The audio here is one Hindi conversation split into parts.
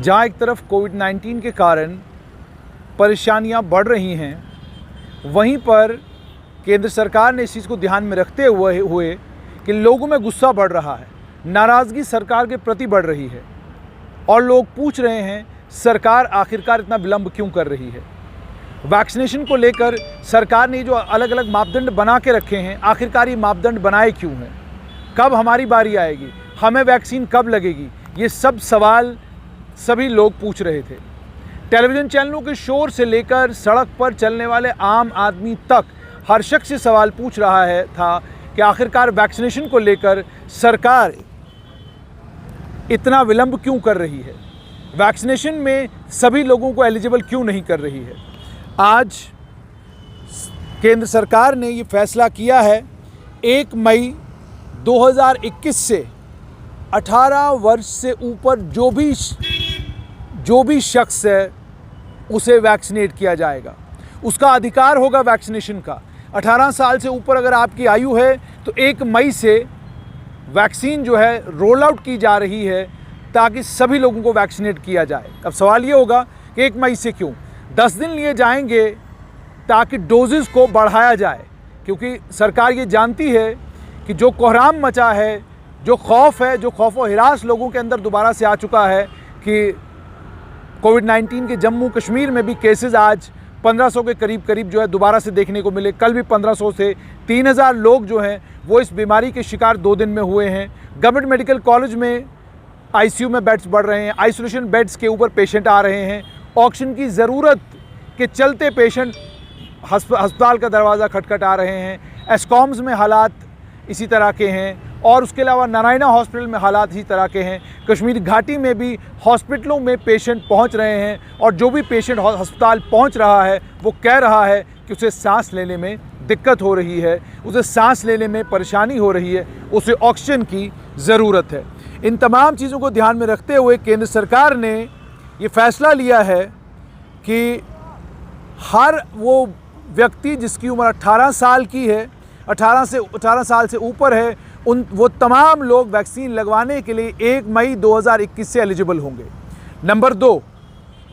जहां एक तरफ कोविड-19 के कारण परेशानियां बढ़ रही हैं, वहीं पर केंद्र सरकार ने इस चीज़ को ध्यान में रखते हुए कि लोगों में गुस्सा बढ़ रहा है, नाराज़गी सरकार के प्रति बढ़ रही है और लोग पूछ रहे हैं सरकार आखिरकार इतना विलंब क्यों कर रही है। वैक्सीनेशन को लेकर सरकार ने जो अलग अलग मापदंड बना के रखे हैं, आखिरकार ये मापदंड बनाए क्यों हैं, कब हमारी बारी आएगी, हमें वैक्सीन कब लगेगी, ये सब सवाल सभी लोग पूछ रहे थे। टेलीविज़न चैनलों के शोर से लेकर सड़क पर चलने वाले आम आदमी तक हर शख्स ये सवाल पूछ रहा था कि आखिरकार वैक्सीनेशन को लेकर सरकार इतना विलंब क्यों कर रही है, वैक्सीनेशन में सभी लोगों को एलिजिबल क्यों नहीं कर रही है। आज केंद्र सरकार ने ये फैसला किया है 1 मई 2021 से 18 वर्ष से ऊपर जो भी शख्स है उसे वैक्सीनेट किया जाएगा। उसका अधिकार होगा वैक्सीनेशन का। 18 साल से ऊपर अगर आपकी आयु है तो 1 मई से वैक्सीन जो है रोल आउट की जा रही है ताकि सभी लोगों को वैक्सीनेट किया जाए। अब सवाल ये होगा कि 1 मई से क्यों 10 दिन लिए जाएंगे ताकि डोजेस को बढ़ाया जाए, क्योंकि सरकार ये जानती है कि जो कोहराम मचा है, जो खौफ है, जो खौफ व हिरास लोगों के अंदर दोबारा से आ चुका है कि कोविड-19 के जम्मू कश्मीर में भी केसेस आज 1500 के करीब जो है दोबारा से देखने को मिले। कल भी 1500 से 3000 लोग जो हैं वो इस बीमारी के शिकार 2 दिन में हुए हैं। गवर्नमेंट मेडिकल कॉलेज में आईसीयू में बेड्स बढ़ रहे हैं, आइसोलेशन बेड्स के ऊपर पेशेंट आ रहे हैं। ऑक्सीजन की ज़रूरत के चलते पेशेंट अस्पताल का दरवाज़ा खटखटा रहे हैं। एस्कॉम्स में हालात इसी तरह के हैं और उसके अलावा नारायणा हॉस्पिटल में हालात इसी तरह के हैं। कश्मीर घाटी में भी हॉस्पिटलों में पेशेंट पहुंच रहे हैं और जो भी पेशेंट अस्पताल पहुंच रहा है वो कह रहा है कि उसे सांस लेने में दिक्कत हो रही है, उसे सांस लेने में परेशानी हो रही है, उसे ऑक्सीजन की ज़रूरत है। इन तमाम चीज़ों को ध्यान में रखते हुए केंद्र सरकार ने ये फैसला लिया है कि हर वो व्यक्ति जिसकी उम्र 18 साल की है, 18 साल से ऊपर है, वो तमाम लोग वैक्सीन लगवाने के लिए 1 मई 2021 से एलिजिबल होंगे। नंबर 2,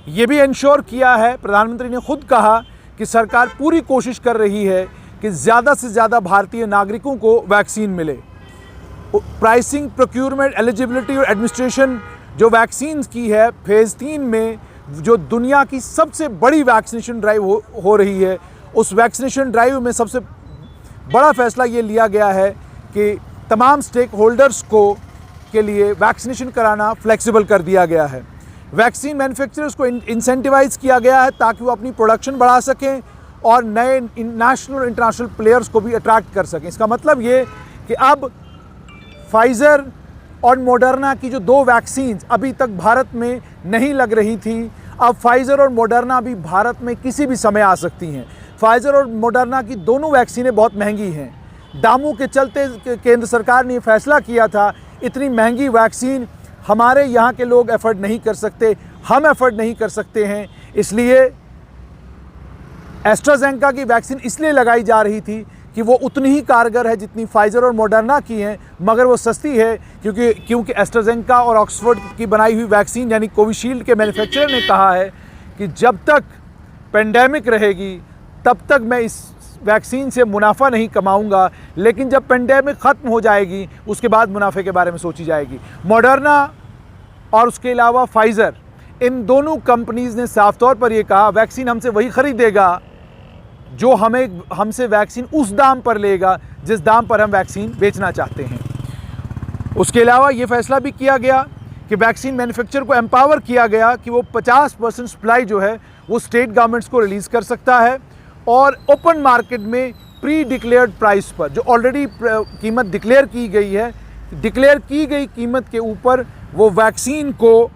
ये भी इंश्योर किया है, प्रधानमंत्री ने खुद कहा कि सरकार पूरी कोशिश कर रही है कि ज़्यादा से ज़्यादा भारतीय नागरिकों को वैक्सीन मिले। प्राइसिंग, प्रोक्योरमेंट, एलिजिबिलिटी और एडमिनिस्ट्रेशन जो वैक्सीन की है फेज़ 3 में, जो दुनिया की सबसे बड़ी वैक्सीनेशन ड्राइव हो रही है, उस वैक्सीनेशन ड्राइव में सबसे बड़ा फैसला ये लिया गया है कि तमाम स्टेक होल्डर्स के लिए वैक्सीनेशन कराना फ्लेक्सिबल कर दिया गया है। वैक्सीन मैन्युफैक्चरर्स को इंसेंटिवाइज किया गया है ताकि वो अपनी प्रोडक्शन बढ़ा सकें और नए नेशनल और इंटरनेशनल प्लेयर्स को भी अट्रैक्ट कर सकें। इसका मतलब ये कि अब फाइज़र और मॉडर्ना की जो 2 वैक्सीन अभी तक भारत में नहीं लग रही थी, अब फाइज़र और मॉडर्ना भी भारत में किसी भी समय आ सकती हैं। फाइज़र और मॉडर्ना की दोनों वैक्सीनें बहुत महंगी हैं। दामों के चलते केंद्र सरकार ने फैसला किया था इतनी महंगी वैक्सीन हमारे यहाँ के लोग एफर्ड नहीं कर सकते, हम एफर्ड नहीं कर सकते हैं, इसलिए एस्ट्राजेनेका की वैक्सीन इसलिए लगाई जा रही थी कि वो उतनी ही कारगर है जितनी फाइज़र और मॉडर्ना की हैं, मगर वो सस्ती है क्योंकि एस्ट्राजेनेका और ऑक्सफोर्ड की बनाई हुई वैक्सीन यानी कोविशील्ड के मैन्युफैक्चरर ने कहा है कि जब तक पेंडेमिक रहेगी तब तक मैं इस वैक्सीन से मुनाफा नहीं कमाऊंगा, लेकिन जब पेंडेमिक ख़त्म हो जाएगी उसके बाद मुनाफे के बारे में सोची जाएगी। मॉडर्ना और उसके अलावा फाइज़र, इन दोनों कंपनीज़ ने साफ तौर पर यह कहा वैक्सीन हमसे वही ख़रीदेगा जो हमसे वैक्सीन उस दाम पर लेगा जिस दाम पर हम वैक्सीन बेचना चाहते हैं। उसके अलावा ये फैसला भी किया गया कि वैक्सीन मैन्युफैक्चरर को एम्पावर किया गया कि वो 50% सप्लाई जो है वो स्टेट गवर्नमेंट्स को रिलीज़ कर सकता है और ओपन मार्केट में प्री डिक्लेयर्ड प्राइस पर जो ऑलरेडी कीमत डिक्लेयर की गई है, डिक्लेयर की गई कीमत के ऊपर वो वैक्सीन को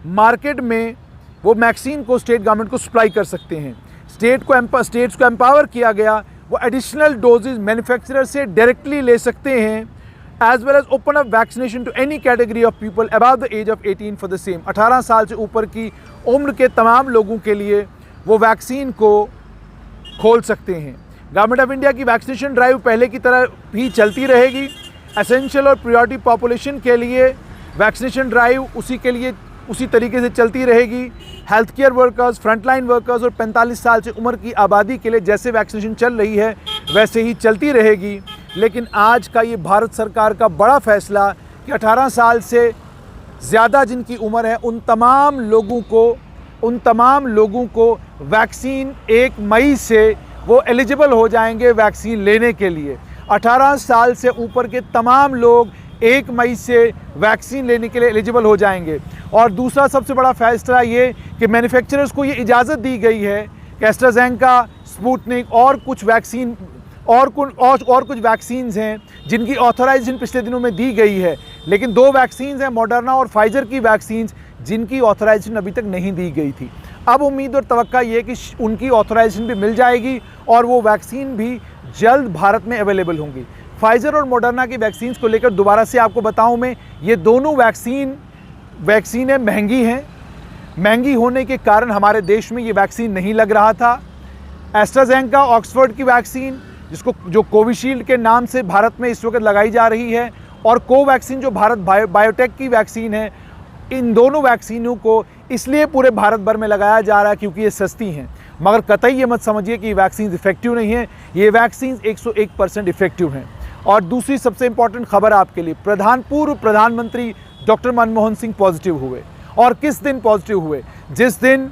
मार्केट में वो वैक्सीन को स्टेट गवर्नमेंट को सप्लाई कर सकते हैं। स्टेट्स को एम्पावर किया गया, वो एडिशनल डोजेज मैन्युफैक्चरर से डायरेक्टली ले सकते हैं, as well as open up vaccination to any category of people above the age of 18 for the same. 18 साल से ऊपर की उम्र के तमाम लोगों के लिए वो वैक्सीन को खोल सकते हैं। गवर्नमेंट ऑफ इंडिया की वैक्सीनेशन ड्राइव पहले की तरह भी चलती रहेगी। एसेंशियल और प्रायोरिटी पॉपुलेशन के लिए वैक्सीनेशन ड्राइव उसी के लिए उसी तरीके से चलती रहेगी। Health care workers, frontline workers और 45 साल से उम्र की आबादी के लिए जैसे वैक्सीनेशन चल रही है वैसे ही चलती रहेगी। लेकिन आज का ये भारत सरकार का बड़ा फैसला कि 18 साल से ज़्यादा जिनकी उम्र है उन तमाम लोगों को वैक्सीन 1 मई से वो एलिजिबल हो जाएंगे वैक्सीन लेने के लिए। 18 साल से ऊपर के तमाम लोग 1 मई से वैक्सीन लेने के लिए एलिजिबल हो जाएंगे। और दूसरा सबसे बड़ा फैसला ये कि मैन्युफैक्चरर्स को ये इजाज़त दी गई है कि एस्ट्राजेनेका, स्पुतनिक और कुछ वैक्सीन और कुछ वैक्सीन्स हैं जिनकी ऑथराइजेशन पिछले दिनों में दी गई है। लेकिन 2 वैक्सीन्स हैं, मॉडर्ना और फाइज़र की वैक्सीन्स, जिनकी ऑथराइजेशन अभी तक नहीं दी गई थी। अब उम्मीद और तवक्का ये कि उनकी ऑथराइजेशन भी मिल जाएगी और वो वैक्सीन भी जल्द भारत में अवेलेबल होंगी। फाइज़र और मॉडर्ना की वैक्सीन्स को लेकर दोबारा से आपको बताऊं मैं, ये दोनों वैक्सीनें महंगी हैं। महंगी होने के कारण हमारे देश में ये वैक्सीन नहीं लग रहा था। एस्ट्राजेनेका ऑक्सफोर्ड की वैक्सीन जो कोविशील्ड के नाम से भारत में इस वक्त लगाई जा रही है, और कोवैक्सीन जो भारत बायोटेक की वैक्सीन है, इन दोनों वैक्सीनों को इसलिए पूरे भारत भर में लगाया जा रहा है क्योंकि ये सस्ती हैं। मगर कतई ये मत समझिए कि ये वैक्सीन इफ़ेक्टिव नहीं है, ये वैक्सीन 101% इफ़ेक्टिव हैं। और दूसरी सबसे इम्पॉर्टेंट खबर आपके लिए, पूर्व प्रधानमंत्री डॉक्टर मनमोहन सिंह पॉजिटिव हुए। और किस दिन पॉजिटिव हुए? जिस दिन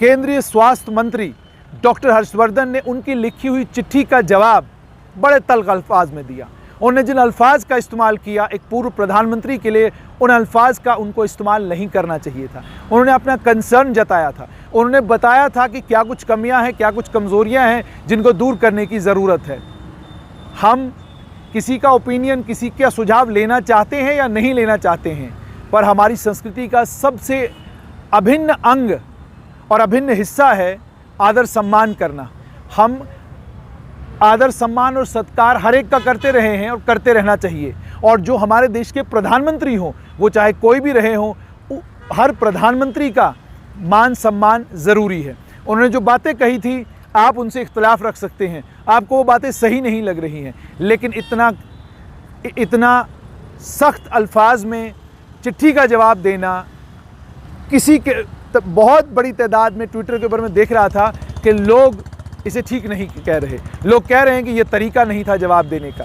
केंद्रीय स्वास्थ्य मंत्री डॉक्टर हर्षवर्धन ने उनकी लिखी हुई चिट्ठी का जवाब बड़े तल्ख अल्फाज में दिया। उन्होंने जिन अल्फाज का इस्तेमाल किया एक पूर्व प्रधानमंत्री के लिए, उन अल्फाज का उनको इस्तेमाल नहीं करना चाहिए था। उन्होंने अपना कंसर्न जताया था, उन्होंने बताया था कि क्या कुछ कमियां हैं, क्या कुछ कमज़ोरियां हैं जिनको दूर करने की ज़रूरत है। हम किसी का ओपिनियन, किसी का सुझाव लेना चाहते हैं या नहीं लेना चाहते हैं, पर हमारी संस्कृति का सबसे अभिन्न अंग और अभिन्न हिस्सा है आदर सम्मान करना। हम आदर सम्मान और सत्कार हर एक का करते रहे हैं और करते रहना चाहिए। और जो हमारे देश के प्रधानमंत्री हों, वो चाहे कोई भी रहे हों, हर प्रधानमंत्री का मान सम्मान ज़रूरी है। उन्होंने जो बातें कही थी, आप उनसे इख्तलाफ रख सकते हैं, आपको वो बातें सही नहीं लग रही हैं, लेकिन इतना सख्त अल्फाज में चिट्ठी का जवाब देना, किसी के बहुत बड़ी तादाद में ट्विटर के ऊपर मैं देख रहा था कि लोग इसे ठीक नहीं कह रहे, लोग कह रहे हैं कि ये तरीका नहीं था जवाब देने का।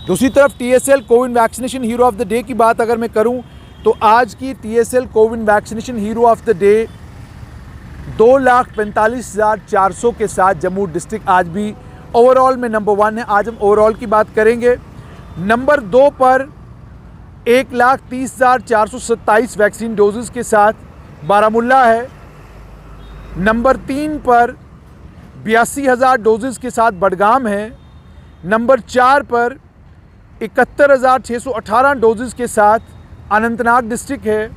दूसरी तरफ TSL Covid vaccination hero of the day की बात अगर मैं करूं, तो आज की TSL Covid vaccination hero of the day 2,45,400 के साथ जम्मू डिस्ट्रिक्ट आज भी ओवरऑल में नंबर 1 है। आज हम ओवरऑल की बात करेंगे। नंबर 2 पर 1,30,427 वैक्सीन डोजेज़ के साथ बारामुल्ला है। नंबर 3 पर 82,000 डोजेज़ के साथ बडगाम है। नंबर 4 पर 71,618 डोजेज़ के साथ अनंतनाग डिस्ट्रिक्ट है।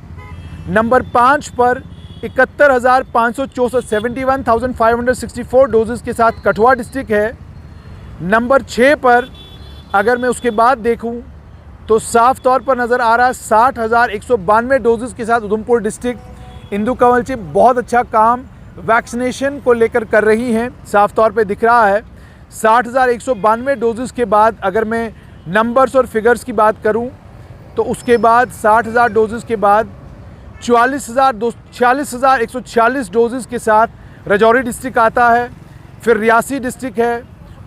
नंबर 5 पर 71,564 71,564 डोजेज़ के साथ कठुआ डिस्ट्रिक्ट है। नंबर 6 पर अगर मैं उसके बाद देखूं तो साफ तौर पर नज़र आ रहा है 60,192 डोजेज़ के साथ उधमपुर डिस्ट्रिक्ट। इंदु कंवल जी बहुत अच्छा काम वैक्सीनेशन को लेकर कर रही हैं, साफ तौर पे दिख रहा है। 60,192 डोजेज़ के बाद अगर मैं नंबर्स और फिगर्स की बात करूं तो उसके बाद 60,000 डोजेज़ के बाद 46,146 डोजेज़ के साथ राजौरी डिस्ट्रिक्ट आता है। फिर रियासी डिस्ट्रिक्ट है,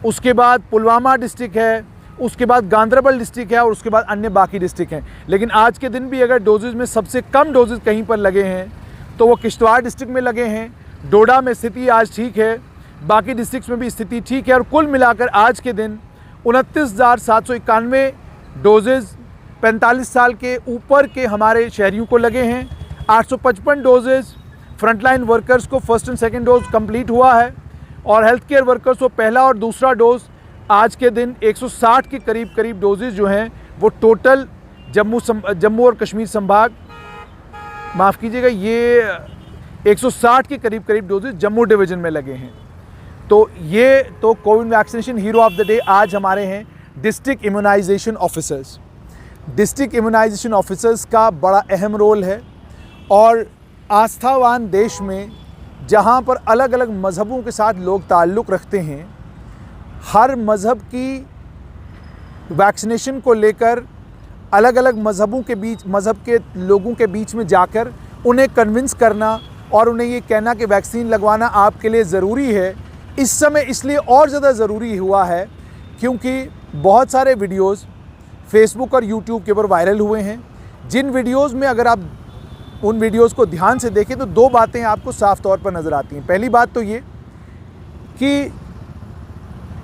उसके बाद पुलवामा डिस्ट्रिक्ट है, उसके बाद गांदरबल डिस्ट्रिक्ट है और उसके बाद अन्य बाकी डिस्ट्रिक्ट हैं। लेकिन आज के दिन भी अगर डोजेज़ में सबसे कम डोजेज़ कहीं पर लगे हैं तो वो किश्तवाड़ डिस्ट्रिक्ट में लगे हैं। डोडा में स्थिति आज ठीक है, बाकी डिस्ट्रिक्ट्स में भी स्थिति ठीक है। और कुल मिलाकर आज के दिन 29,791 डोजेज़ 45 साल के ऊपर के हमारे शहरियों को लगे हैं। 855 डोजेज़ फ्रंटलाइन वर्कर्स को first and second dose complete हुआ है और हेल्थ केयर वर्कर्स को पहला और दूसरा डोज आज के दिन 160 के करीब डोजेज़ जो हैं वो टोटल जम्मू और कश्मीर संभाग, माफ़ कीजिएगा, ये 160 के करीब डोजेज़ जम्मू डिवीज़न में लगे हैं। तो ये तो Covid vaccination hero of the day आज हमारे हैं district immunisation officers. District immunisation officers का बड़ा अहम रोल है और आस्थावान देश में जहाँ पर अलग अलग मज़हबों के साथ लोग ताल्लुक़ रखते हैं, हर मज़हब की वैक्सीनेशन को लेकर अलग अलग मज़हब के लोगों के बीच में जाकर उन्हें कन्विंस करना और उन्हें ये कहना कि वैक्सीन लगवाना आपके लिए ज़रूरी है, इस समय इसलिए और ज़्यादा ज़रूरी हुआ है क्योंकि बहुत सारे वीडियोस फेसबुक और यूट्यूब के ऊपर वायरल हुए हैं, जिन वीडियोस में अगर आप उन वीडियोस को ध्यान से देखें तो दो बातें आपको साफ तौर पर नज़र आती हैं। पहली बात तो ये कि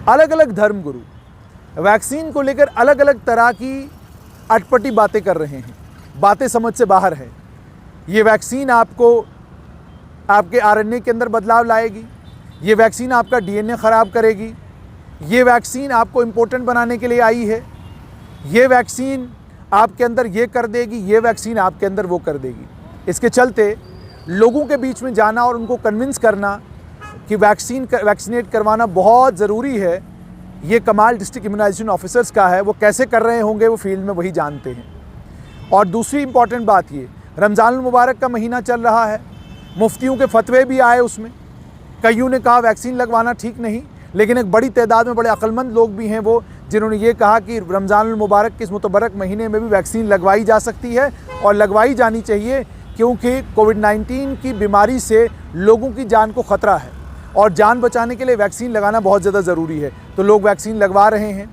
अलग अलग धर्मगुरु वैक्सीन को लेकर अलग अलग तरह की अटपटी बातें कर रहे हैं, बातें समझ से बाहर है। ये वैक्सीन आपको आपके आरएनए के अंदर बदलाव लाएगी, ये वैक्सीन आपका डीएनए ख़राब करेगी, ये वैक्सीन आपको इम्पोर्टेंट बनाने के लिए आई है, ये वैक्सीन आपके अंदर ये कर देगी, ये वैक्सीन आपके अंदर वो कर देगी। इसके चलते लोगों के बीच में जाना और उनको कन्विंस करना कि वैक्सीनेट करवाना बहुत ज़रूरी है, ये कमाल डिस्ट्रिक्ट इम्यूनाइजेशन ऑफिसर्स का है। वो कैसे कर रहे होंगे वो फील्ड में वही जानते हैं। और दूसरी इम्पॉर्टेंट बात ये, रमज़ानुल मुबारक का महीना चल रहा है, मुफ्तियों के फतवे भी आए उसमें। कईयों ने कहा वैक्सीन लगवाना ठीक नहीं, लेकिन एक बड़ी तादाद में बड़े अक्लमंद लोग भी हैं वो जिन्होंने ये कहा कि रमज़ानुल मुबारक के इस मुतबरक महीने में भी वैक्सीन लगवाई जा सकती है और लगवाई जानी चाहिए, क्योंकि कोविड-19 की बीमारी से लोगों की जान को ख़तरा है और जान बचाने के लिए वैक्सीन लगाना बहुत ज़्यादा ज़रूरी है। तो लोग वैक्सीन लगवा रहे हैं।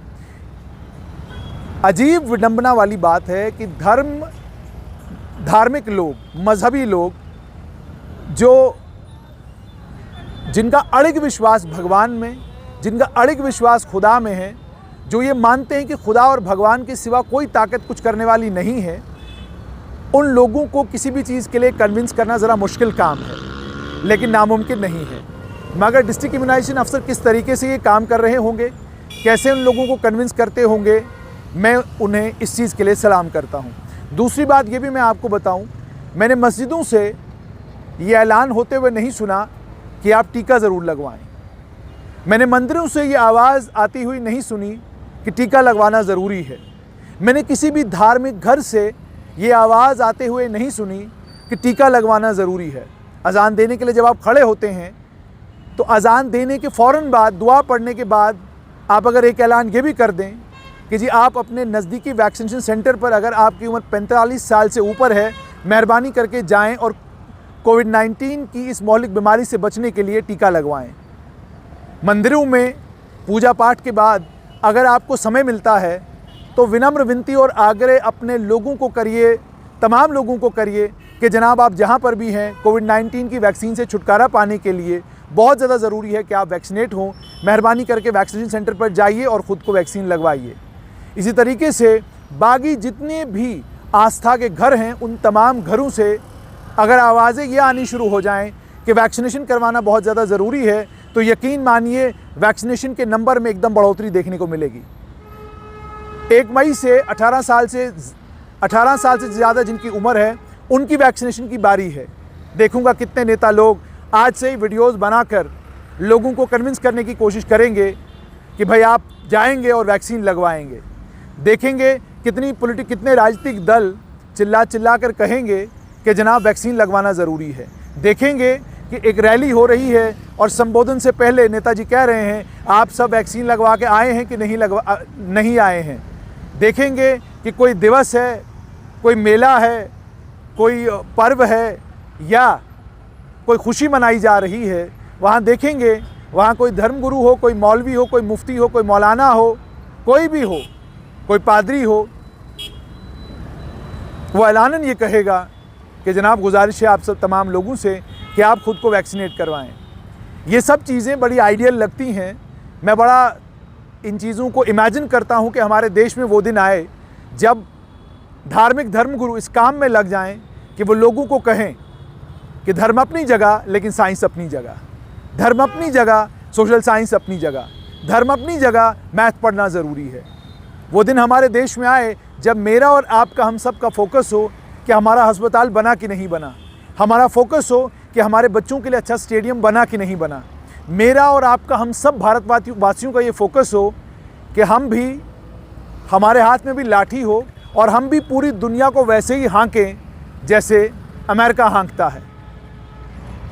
अजीब विडंबना वाली बात है कि धार्मिक लोग, मजहबी लोग जिनका अड़िग विश्वास भगवान में, जिनका अड़िग विश्वास खुदा में है, जो ये मानते हैं कि खुदा और भगवान के सिवा कोई ताकत कुछ करने वाली नहीं है, उन लोगों को किसी भी चीज़ के लिए कन्विंस करना ज़रा मुश्किल काम है, लेकिन नामुमकिन नहीं है। मगर डिस्ट्रिक्ट इम्यूनाइजेशन अफसर किस तरीके से ये काम कर रहे होंगे, कैसे उन लोगों को कन्विंस करते होंगे, मैं उन्हें इस चीज़ के लिए सलाम करता हूँ। दूसरी बात ये भी मैं आपको बताऊँ, मैंने मस्जिदों से ये ऐलान होते हुए नहीं सुना कि आप टीका ज़रूर लगवाएं। मैंने मंदिरों से ये आवाज़ आती हुई नहीं सुनी कि टीका लगवाना ज़रूरी है। मैंने किसी भी धार्मिक घर से ये आवाज़ आते हुए नहीं सुनी कि टीका लगवाना ज़रूरी है। अज़ान देने के लिए जब आप खड़े होते हैं तो अज़ान देने के फ़ौरन बाद, दुआ पढ़ने के बाद आप अगर एक ऐलान ये भी कर दें कि जी आप अपने नज़दीकी वैक्सीनेशन सेंटर पर, अगर आपकी उम्र 45 साल से ऊपर है, मेहरबानी करके जाएं और कोविड-19 की इस मौलिक बीमारी से बचने के लिए टीका लगवाएं। मंदिरों में पूजा पाठ के बाद अगर आपको समय मिलता है तो विनम्र विनती और आग्रह अपने लोगों को करिए, तमाम लोगों को करिए कि जनाब आप जहाँ पर भी हैं, कोविड-19 की वैक्सीन से छुटकारा पाने के लिए बहुत ज़्यादा ज़रूरी है कि आप वैक्सीनेट हों। मेहरबानी करके वैक्सीनेशन सेंटर पर जाइए और ख़ुद को वैक्सीन लगवाइए। इसी तरीके से बाकी जितने भी आस्था के घर हैं, उन तमाम घरों से अगर आवाज़ें ये आनी शुरू हो जाएं कि वैक्सीनेशन करवाना बहुत ज़्यादा ज़रूरी है, तो यकीन मानिए वैक्सीनेशन के नंबर में एकदम बढ़ोतरी देखने को मिलेगी। 1 मई से 18 साल से ज़्यादा जिनकी उम्र है, उनकी वैक्सीनेशन की बारी है। देखूंगा कितने नेता लोग आज से ही वीडियोस बनाकर लोगों को कन्विंस करने की कोशिश करेंगे कि भाई आप जाएंगे और वैक्सीन लगवाएंगे। देखेंगे कितने राजनीतिक दल चिल्ला कर कहेंगे कि जनाब वैक्सीन लगवाना ज़रूरी है। देखेंगे कि एक रैली हो रही है और संबोधन से पहले नेताजी कह रहे हैं आप सब वैक्सीन लगवा के आए हैं कि नहीं आए हैं। देखेंगे कि कोई दिवस है, कोई मेला है, कोई पर्व है या कोई खुशी मनाई जा रही है, वहाँ देखेंगे वहाँ कोई धर्मगुरु हो, कोई मौलवी हो, कोई मुफ्ती हो, कोई मौलाना हो, कोई भी हो, कोई पादरी हो, वो ऐलानन ये कहेगा कि जनाब गुजारिश है आप सब तमाम लोगों से कि आप ख़ुद को वैक्सीनेट करवाएं। ये सब चीज़ें बड़ी आइडियल लगती हैं। मैं बड़ा इन चीज़ों को इमेजिन करता हूँ कि हमारे देश में वो दिन आए जब धार्मिक धर्मगुरु इस काम में लग जाएं कि वो लोगों को कहें कि धर्म अपनी जगह लेकिन साइंस अपनी जगह, धर्म अपनी जगह, सोशल साइंस अपनी जगह, धर्म अपनी जगह, मैथ पढ़ना ज़रूरी है। वो दिन हमारे देश में आए जब मेरा और आपका, हम सब का फोकस हो कि हमारा अस्पताल बना कि नहीं बना, हमारा फोकस हो कि हमारे बच्चों के लिए अच्छा स्टेडियम बना कि नहीं बना, मेरा और आपका, हम सब भारतवासियों का ये फोकस हो कि हम भी, हमारे हाथ में भी लाठी हो और हम भी पूरी दुनिया को वैसे ही हाँकें जैसे अमेरिका हाँकता है।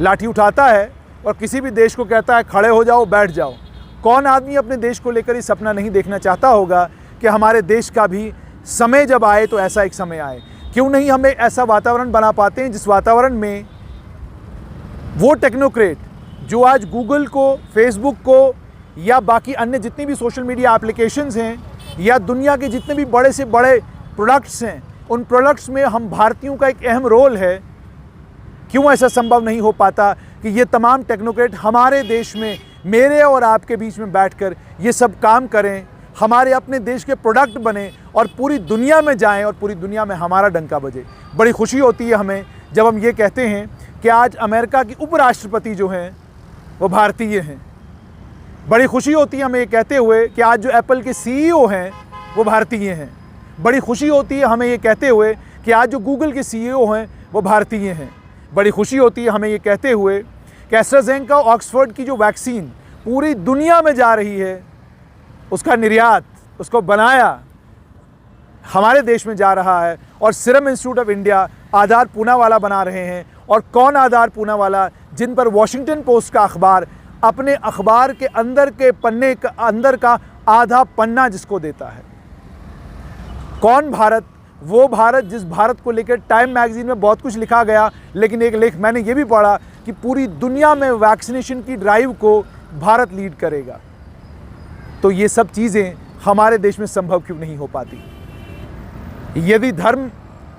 लाठी उठाता है और किसी भी देश को कहता है खड़े हो जाओ, बैठ जाओ। कौन आदमी अपने देश को लेकर ये सपना नहीं देखना चाहता होगा कि हमारे देश का भी समय जब आए तो ऐसा एक समय आए। क्यों नहीं हम एक ऐसा वातावरण बना पाते हैं जिस वातावरण में वो टेक्नोक्रेट जो आज गूगल को, फेसबुक को या बाकी अन्य जितनी भी सोशल मीडिया एप्लीकेशंस हैं या दुनिया के जितने भी बड़े से बड़े प्रोडक्ट्स हैं, उन प्रोडक्ट्स में हम भारतीयों का एक अहम रोल है। क्यों ऐसा संभव नहीं हो पाता कि ये तमाम टेक्नोक्रेट हमारे देश में, मेरे और आपके बीच में बैठकर ये सब काम करें, हमारे अपने देश के प्रोडक्ट बने और पूरी दुनिया में जाएं और पूरी दुनिया में हमारा डंका बजे। बड़ी खुशी होती है हमें जब हम ये कहते हैं कि आज अमेरिका की उपराष्ट्रपति जो हैं वो भारतीय हैं। बड़ी खुशी होती है हमें ये कहते हुए कि आज जो एप्पल के CEO हैं वो भारतीय हैं। बड़ी खुशी होती है हमें ये कहते हुए कि आज जो गूगल के CEO हैं वो भारतीय हैं। बड़ी खुशी होती है हमें ये कहते हुए कि एस्ट्राजेनेका ऑक्सफोर्ड की जो वैक्सीन पूरी दुनिया में जा रही है, उसका निर्यात, उसको बनाया हमारे देश में जा रहा है और सीरम इंस्टीट्यूट ऑफ इंडिया आधार पूनावाला बना रहे हैं। और कौन आधार पूनावाला? जिन पर वॉशिंगटन पोस्ट का अखबार अपने अखबार के अंदर के पन्ने का अंदर का आधा पन्ना जिसको देता है। कौन भारत? वो भारत जिस भारत को लेकर टाइम मैगजीन में बहुत कुछ लिखा गया, लेकिन एक लेख मैंने ये भी पढ़ा कि पूरी दुनिया में वैक्सीनेशन की ड्राइव को भारत लीड करेगा। तो ये सब चीज़ें हमारे देश में संभव क्यों नहीं हो पाती? यदि धर्म,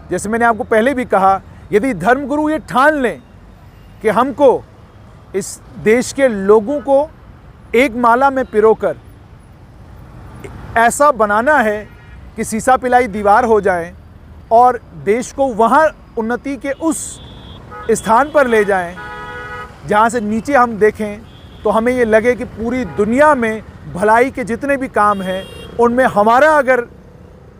जैसे मैंने आपको पहले भी कहा, यदि धर्मगुरु ये ठान लें कि हमको इस देश के लोगों को एक माला में पिरोकर ऐसा बनाना है कि सीसा पिलाई दीवार हो जाए और देश को वहाँ उन्नति के उस स्थान पर ले जाएं जहाँ से नीचे हम देखें तो हमें ये लगे कि पूरी दुनिया में भलाई के जितने भी काम हैं उनमें हमारा अगर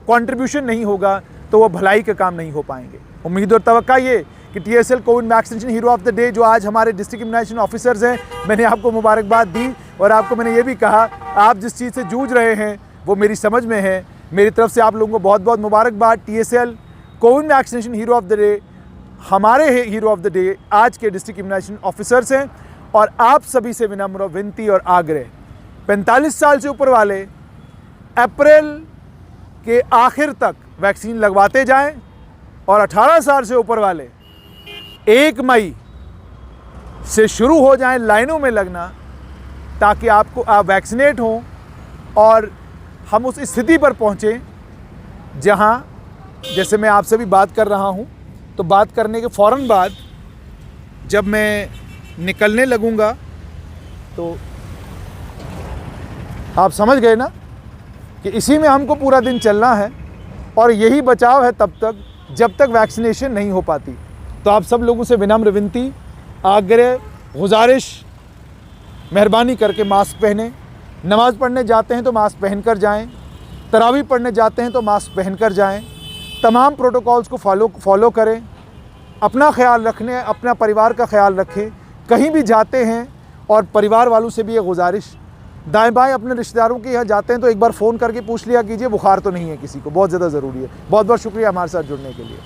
कंट्रीब्यूशन नहीं होगा तो वो भलाई के काम नहीं हो पाएंगे। उम्मीद और तवक्का ये कि TSL Covid vaccination hero of the day जो आज हमारे डिस्ट्रिक्ट इम्यूनाइजेशन ऑफिसर्स हैं, मैंने आपको मुबारकबाद दी और आपको मैंने ये भी कहा आप जिस चीज़ से जूझ रहे हैं वो मेरी समझ में है। मेरी तरफ से आप लोगों को बहुत बहुत मुबारकबाद। TSL Covid vaccination hero of the day हमारे हीरो ऑफ द डे आज के डिस्ट्रिक्ट इम्यूनाइजेशन ऑफिसर्स हैं और आप सभी से विनम्र विनती और आग्रह, 45 साल से ऊपर वाले अप्रैल के आखिर तक वैक्सीन लगवाते जाएं और 18 साल से ऊपर वाले 1 मई से शुरू हो जाएं लाइनों में लगना, ताकि आप वैक्सीनेट हों और हम उस स्थिति पर पहुँचें जहां, जैसे मैं आपसे भी बात कर रहा हूं, तो बात करने के फ़ौरन बाद जब मैं निकलने लगूंगा तो आप समझ गए ना कि इसी में हमको पूरा दिन चलना है और यही बचाव है तब तक जब तक वैक्सीनेशन नहीं हो पाती। तो आप सब लोगों से विनम्र विनती, आग्रह, गुजारिश, मेहरबानी करके मास्क पहने। नमाज़ पढ़ने जाते हैं तो मास्क पहन कर जाएँ, तरावी पढ़ने जाते हैं तो मास्क पहन कर जाएँ। तमाम प्रोटोकॉल्स को फॉलो करें, अपना ख्याल रखने, अपना परिवार का ख्याल रखें। कहीं भी जाते हैं और परिवार वालों से भी ये गुजारिश, दाएं बाएं अपने रिश्तेदारों के यहाँ जाते हैं तो एक बार फ़ोन करके पूछ लिया कीजिए बुखार तो नहीं है किसी को, बहुत ज़्यादा ज़रूरी है। बहुत बहुत शुक्रिया हमारे साथ जुड़ने के लिए।